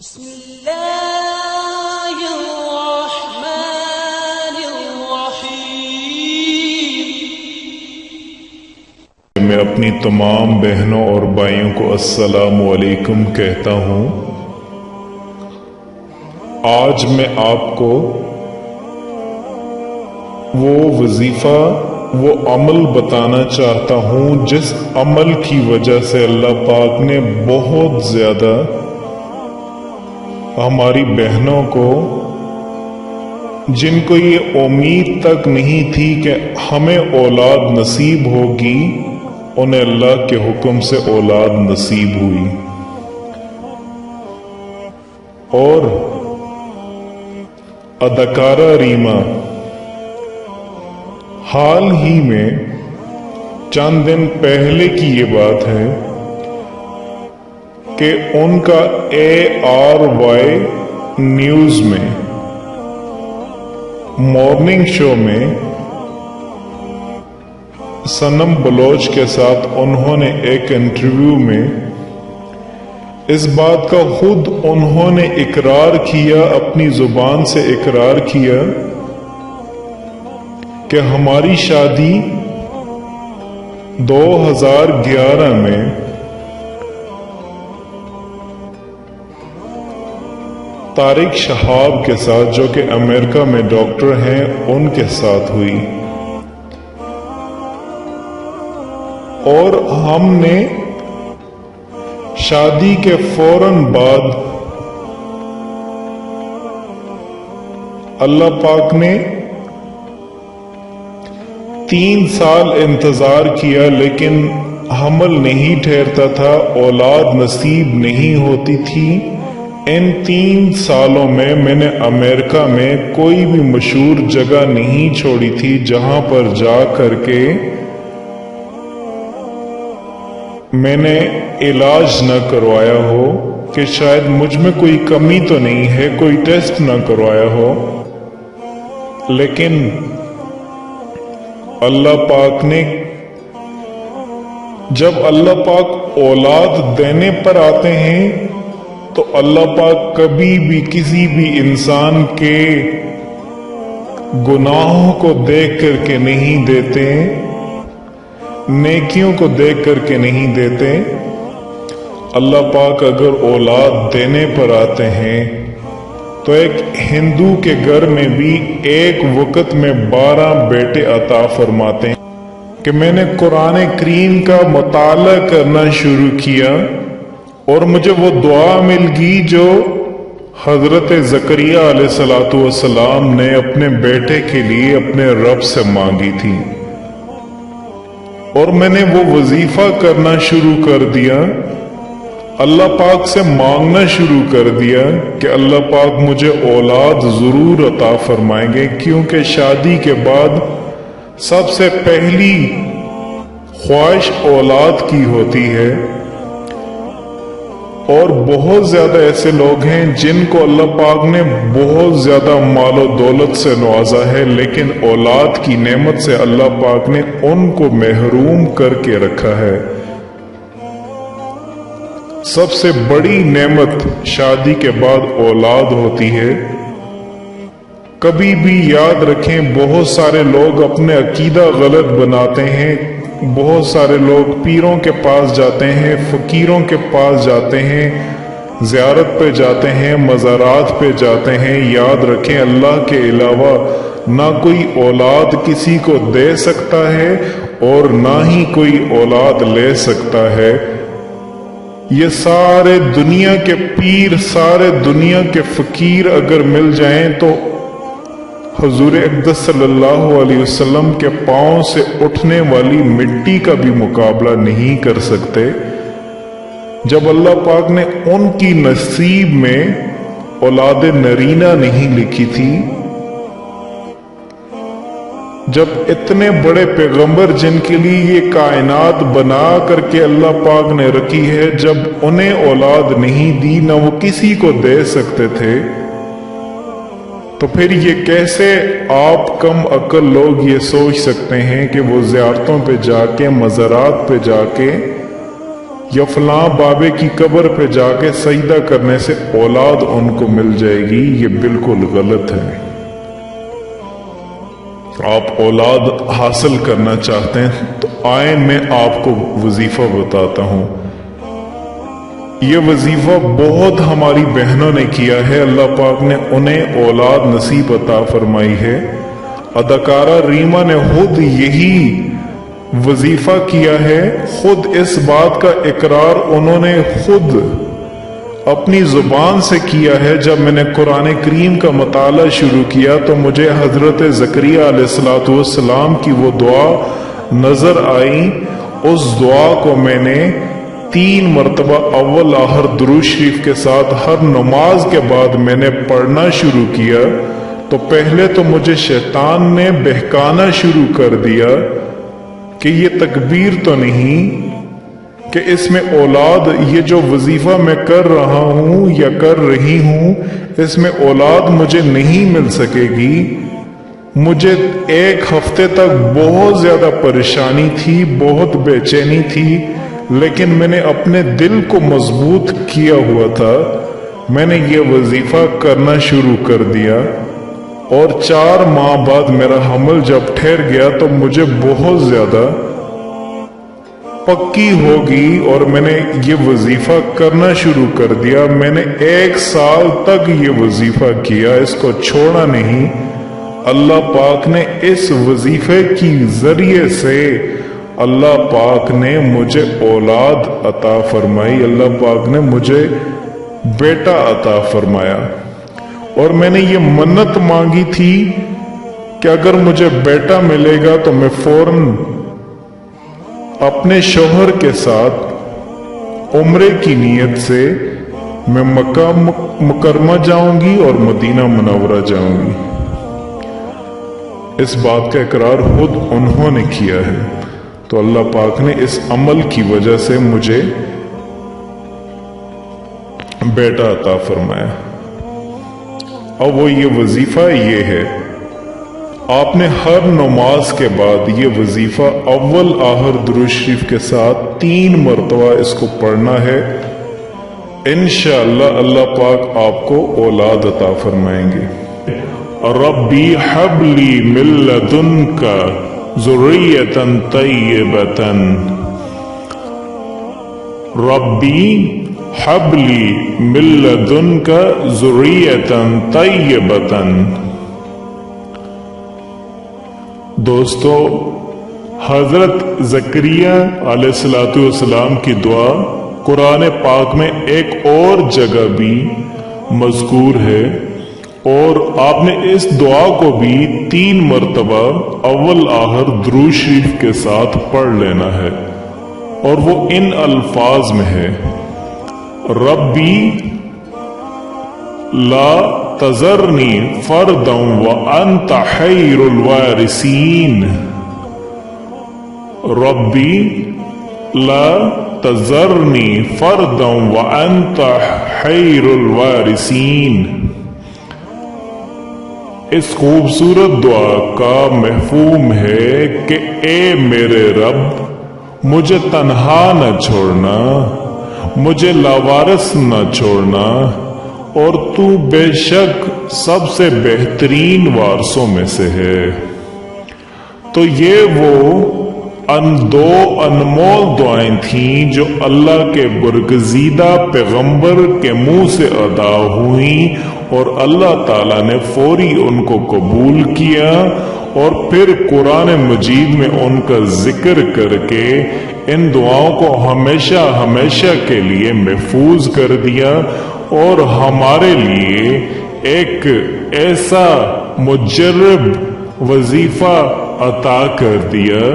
بسم اللہ الرحمن الرحیم۔ میں اپنی تمام بہنوں اور بھائیوں کو السلام علیکم کہتا ہوں۔ آج میں آپ کو وہ وظیفہ، وہ عمل بتانا چاہتا ہوں جس عمل کی وجہ سے اللہ پاک نے بہت زیادہ ہماری بہنوں کو، جن کو یہ امید تک نہیں تھی کہ ہمیں اولاد نصیب ہوگی، انہیں اللہ کے حکم سے اولاد نصیب ہوئی۔ اور اداکارہ ریما حال ہی میں چند دن پہلے کی یہ بات ہے کہ ان کا ARY نیوز میں مارننگ شو میں سنم بلوچ کے ساتھ انہوں نے ایک انٹرویو میں اس بات کا خود انہوں نے اقرار کیا، اپنی زبان سے اقرار کیا کہ ہماری شادی 2011 میں طارق شہاب کے ساتھ، جو کہ امریکہ میں ڈاکٹر ہیں، ان کے ساتھ ہوئی، اور ہم نے شادی کے فوراً بعد اللہ پاک نے 3 سال انتظار کیا، لیکن حمل نہیں ٹھہرتا تھا، اولاد نصیب نہیں ہوتی تھی۔ ان 3 سالوں میں نے امریکہ میں کوئی بھی مشہور جگہ نہیں چھوڑی تھی جہاں پر جا کر کے میں نے علاج نہ کروایا ہو، کہ شاید مجھ میں کوئی کمی تو نہیں ہے، کوئی ٹیسٹ نہ کروایا ہو۔ لیکن اللہ پاک نے، جب اللہ پاک اولاد دینے پر آتے ہیں تو اللہ پاک کبھی بھی کسی بھی انسان کے گناہوں کو دیکھ کر کے نہیں دیتے، نیکیوں کو دیکھ کر کے نہیں دیتے۔ اللہ پاک اگر اولاد دینے پر آتے ہیں تو ایک ہندو کے گھر میں بھی ایک وقت میں 12 بیٹے عطا فرماتے ہیں۔ کہ میں نے قرآن کریم کا مطالعہ کرنا شروع کیا اور مجھے وہ دعا مل گئی جو حضرت زکریا علیہ السلام نے اپنے بیٹے کے لیے اپنے رب سے مانگی تھی، اور میں نے وہ وظیفہ کرنا شروع کر دیا، اللہ پاک سے مانگنا شروع کر دیا کہ اللہ پاک مجھے اولاد ضرور عطا فرمائیں گے، کیونکہ شادی کے بعد سب سے پہلی خواہش اولاد کی ہوتی ہے۔ اور بہت زیادہ ایسے لوگ ہیں جن کو اللہ پاک نے بہت زیادہ مال و دولت سے نوازا ہے، لیکن اولاد کی نعمت سے اللہ پاک نے ان کو محروم کر کے رکھا ہے۔ سب سے بڑی نعمت شادی کے بعد اولاد ہوتی ہے۔ کبھی بھی یاد رکھیں، بہت سارے لوگ اپنے عقیدہ غلط بناتے ہیں، بہت سارے لوگ پیروں کے پاس جاتے ہیں، فقیروں کے پاس جاتے ہیں، زیارت پہ جاتے ہیں، مزارات پہ جاتے ہیں۔ یاد رکھیں، اللہ کے علاوہ نہ کوئی اولاد کسی کو دے سکتا ہے اور نہ ہی کوئی اولاد لے سکتا ہے۔ یہ سارے دنیا کے پیر، سارے دنیا کے فقیر اگر مل جائیں تو حضور اقدس صلی اللہ علیہ وسلم کے پاؤں سے اٹھنے والی مٹی کا بھی مقابلہ نہیں کر سکتے۔ جب اللہ پاک نے ان کی نصیب میں اولاد نرینہ نہیں لکھی تھی، جب اتنے بڑے پیغمبر جن کے لیے یہ کائنات بنا کر کے اللہ پاک نے رکھی ہے، جب انہیں اولاد نہیں دی، نہ وہ کسی کو دے سکتے تھے، تو پھر یہ کیسے آپ کم عقل لوگ یہ سوچ سکتے ہیں کہ وہ زیارتوں پہ جا کے، مزارات پہ جا کے یا فلاں بابے کی قبر پہ جا کے سجدہ کرنے سے اولاد ان کو مل جائے گی، یہ بالکل غلط ہے۔ آپ اولاد حاصل کرنا چاہتے ہیں تو آئیں میں آپ کو وظیفہ بتاتا ہوں۔ یہ وظیفہ بہت ہماری بہنوں نے کیا ہے، اللہ پاک نے انہیں اولاد نصیب عطا فرمائی ہے۔ اداکارہ ریما نے خود یہی وظیفہ کیا ہے، خود اس بات کا اقرار انہوں نے خود اپنی زبان سے کیا ہے۔ جب میں نے قرآن کریم کا مطالعہ شروع کیا تو مجھے حضرت زکریا علیہ السلام کی وہ دعا نظر آئی۔ اس دعا کو میں نے 3 مرتبہ اول آخر درود شریف کے ساتھ ہر نماز کے بعد میں نے پڑھنا شروع کیا تو پہلے تو مجھے شیطان نے بہکانا شروع کر دیا کہ یہ تکبیر تو نہیں کہ اس میں اولاد، یہ جو وظیفہ میں کر رہا ہوں یا کر رہی ہوں اس میں اولاد مجھے نہیں مل سکے گی۔ مجھے 1 ہفتے تک بہت زیادہ پریشانی تھی، بہت بے چینی تھی، لیکن میں نے اپنے دل کو مضبوط کیا ہوا تھا۔ میں نے یہ وظیفہ کرنا شروع کر دیا اور 4 ماہ بعد میرا حمل جب ٹھہر گیا تو مجھے بہت زیادہ پکی ہوگی اور میں نے یہ وظیفہ کرنا شروع کر دیا۔ میں نے 1 سال تک یہ وظیفہ کیا، اس کو چھوڑا نہیں۔ اللہ پاک نے اس وظیفے کی ذریعے سے اللہ پاک نے مجھے اولاد عطا فرمائی، اللہ پاک نے مجھے بیٹا عطا فرمایا۔ اور میں نے یہ منت مانگی تھی کہ اگر مجھے بیٹا ملے گا تو میں فوراً اپنے شوہر کے ساتھ عمرے کی نیت سے میں مکہ مکرمہ جاؤں گی اور مدینہ منورہ جاؤں گی۔ اس بات کا اقرار خود انہوں نے کیا ہے، تو اللہ پاک نے اس عمل کی وجہ سے مجھے بیٹا عطا فرمایا۔ اب وہ یہ وظیفہ یہ ہے، آپ نے ہر نماز کے بعد یہ وظیفہ اول آخر درود شریف کے ساتھ 3 مرتبہ اس کو پڑھنا ہے۔ انشاءاللہ اللہ پاک آپ کو اولاد عطا فرمائیں گے۔ ربی حب لی من لدنک ذریۃ طیبۃ، ربی حب لی من لدنک ذریۃ طیبۃ۔ دوستو، حضرت زکریا علیہ السلام کی دعا قرآن پاک میں ایک اور جگہ بھی مذکور ہے، اور آپ نے اس دعا کو بھی 3 مرتبہ اول آخر درود شریف کے ساتھ پڑھ لینا ہے، اور وہ ان الفاظ میں ہے: ربی لا تذرنی فردا وانت خیر الوارثین، ربی لا تذرنی فردا وانت خیر الوارثین۔ اس خوبصورت دعا کا مفہوم ہے کہ اے میرے رب، مجھے تنہا نہ چھوڑنا، مجھے لاوارث نہ چھوڑنا، اور تو بے شک سب سے بہترین وارثوں میں سے ہے۔ تو یہ وہ 2 انمول دعائیں تھیں جو اللہ کے برگزیدہ پیغمبر کے منہ سے ادا ہوئیں، اور اللہ تعالیٰ نے فوری ان کو قبول کیا، اور پھر قرآن مجید میں ان کا ذکر کر کے ان دعاؤں کو ہمیشہ ہمیشہ کے لیے محفوظ کر دیا، اور ہمارے لیے ایک ایسا مجرب وظیفہ عطا کر دیا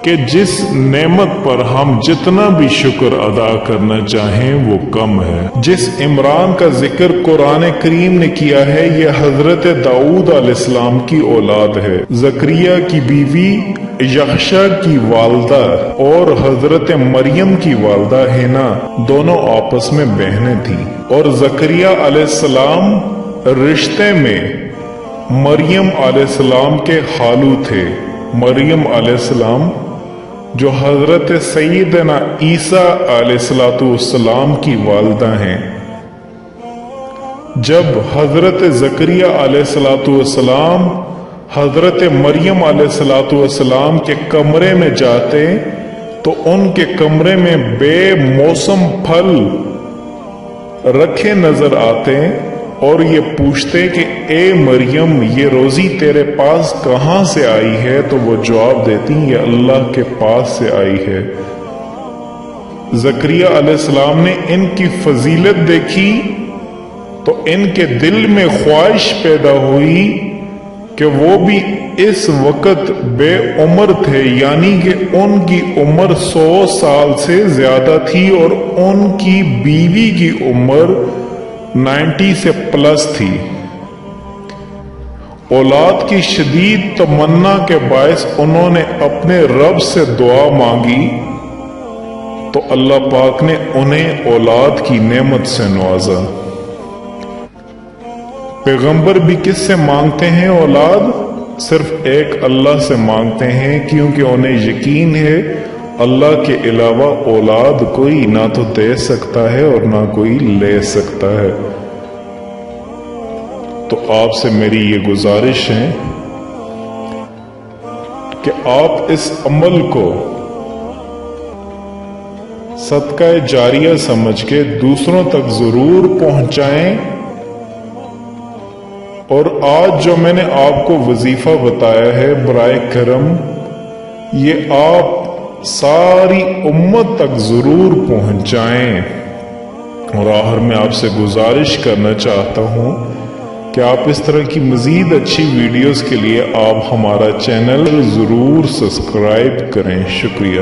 کہ جس نعمت پر ہم جتنا بھی شکر ادا کرنا چاہیں وہ کم ہے۔ جس عمران کا ذکر قرآن کریم نے کیا ہے یہ حضرت داؤد علیہ السلام کی اولاد ہے۔ زکریا کی بیوی یغشا کی والدہ اور حضرت مریم کی والدہ حنا دونوں آپس میں بہنیں تھیں، اور زکریا علیہ السلام رشتے میں مریم علیہ السلام کے خالو تھے۔ مریم علیہ السلام جو حضرت سیدنا عیسیٰ علیہ السلام کی والدہ ہیں۔ جب حضرت زکریا علیہ السلام حضرت مریم علیہ السلام کے کمرے میں جاتے تو ان کے کمرے میں بے موسم پھل رکھے نظر آتے اور یہ پوچھتے کہ اے مریم یہ روزی تیرے پاس کہاں سے آئی ہے؟ تو وہ جواب دیتی یہ اللہ کے پاس سے آئی ہے۔ زکریا علیہ السلام نے ان کی فضیلت دیکھی تو ان کے دل میں خواہش پیدا ہوئی کہ وہ بھی اس وقت بے عمر تھے، یعنی کہ ان کی عمر 100 سال سے زیادہ تھی اور ان کی بیوی کی عمر 90 سے پلس تھی۔ اولاد کی شدید تمنا کے باعث انہوں نے اپنے رب سے دعا مانگی تو اللہ پاک نے انہیں اولاد کی نعمت سے نوازا۔ پیغمبر بھی کس سے مانگتے ہیں اولاد؟ صرف ایک اللہ سے مانگتے ہیں، کیونکہ انہیں یقین ہے اللہ کے علاوہ اولاد کوئی نہ تو دے سکتا ہے اور نہ کوئی لے سکتا ہے۔ تو آپ سے میری یہ گزارش ہے کہ آپ اس عمل کو صدقہ جاریہ سمجھ کے دوسروں تک ضرور پہنچائیں، اور آج جو میں نے آپ کو وظیفہ بتایا ہے برائے کرم، یہ آپ ساری امت تک ضرور پہنچائیں۔ اور آخر میں آپ سے گزارش کرنا چاہتا ہوں کہ آپ اس طرح کی مزید اچھی ویڈیوز کے لیے آپ ہمارا چینل ضرور سبسکرائب کریں۔ شکریہ۔